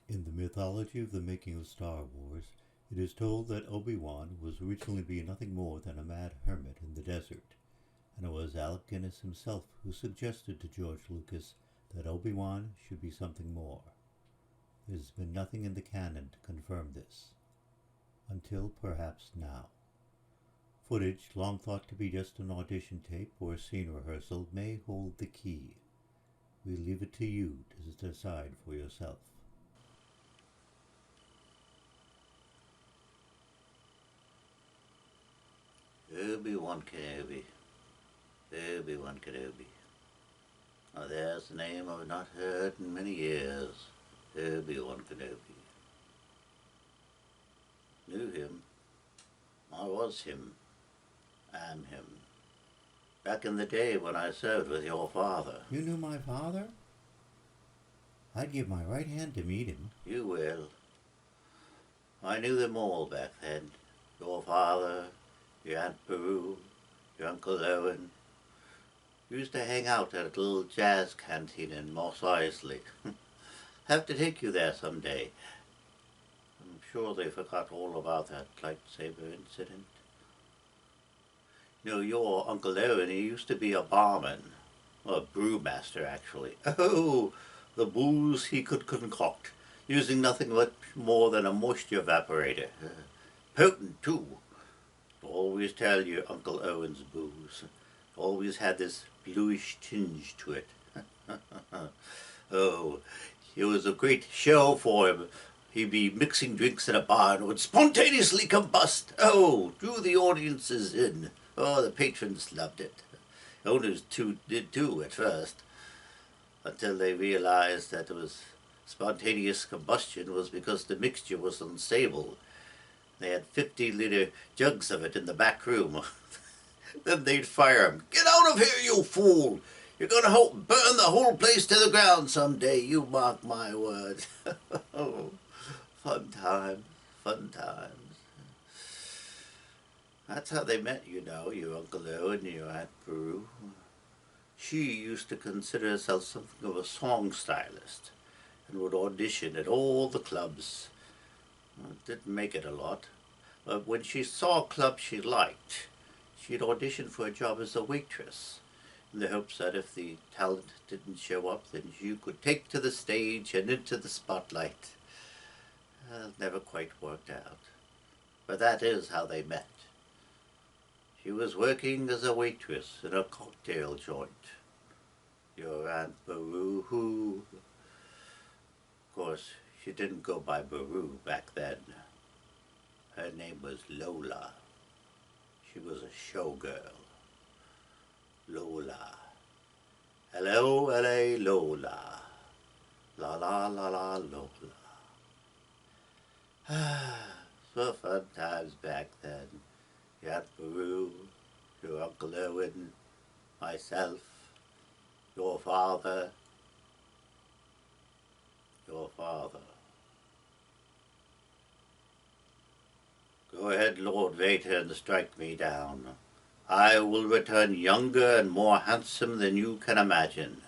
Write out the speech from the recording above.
In the mythology of the making of Star Wars, it is told that Obi-Wan was originally to be nothing more than a mad hermit in the desert, and it was Alec Guinness himself who suggested to George Lucas that Obi-Wan should be something more. There's been nothing in the canon to confirm this, until perhaps now. Footage long thought to be just an audition tape or a scene rehearsal may hold the key. We leave it to you to decide for yourself. Obi-Wan Kenobi. Obi-Wan Kenobi. Now there's a name I've not heard in many years. Obi-Wan Kenobi. Knew him. I was him. Am him. Back in the day when I served with your father. You knew my father? I'd give my right hand to meet him. You will. I knew them all back then. Your father, your Aunt Beru, your Uncle Owen. Used to hang out at a little jazz canteen in Moss Isley. Have to take you there someday. I'm sure they forgot all about that lightsaber incident. You know, your Uncle Owen, he used to be a barman. Or a brewmaster, actually. Oh, the booze he could concoct, using nothing much more than a moisture evaporator. Potent, too. Always tell you Uncle Owen's booze. Always had this bluish tinge to it. Oh, it was a great show for him. He'd be mixing drinks in a bar and would spontaneously combust. Oh, drew the audiences in. Oh, the patrons loved it. Owners did too at first, until they realized that it was spontaneous combustion was because the mixture was unstable. They had 50-liter jugs of it in the back room. Then they'd fire him. Get out of here, you fool! You're going to help burn the whole place to the ground someday, you mark my words. Oh, fun times, fun times. That's how they met, you know, your Uncle Owen and your Aunt Beru. She used to consider herself something of a song stylist and would audition at all the clubs. Well, didn't make it a lot, but when she saw a club she liked, she'd audition for a job as a waitress, in the hopes that if the talent didn't show up, then she could take to the stage and into the spotlight. Never quite worked out, but that is how they met. She was working as a waitress in a cocktail joint. Your Aunt Beru, who... Of course, she didn't go by Beru back then. Her name was Lola. She was a showgirl. Lola. Hello, L.A. Lola. La la la la Lola. So fun times back then. Your Aunt Beru, your Uncle Owen, myself, your father. Your father. Go ahead, Lord Vader, and strike me down. I will return younger and more handsome than you can imagine.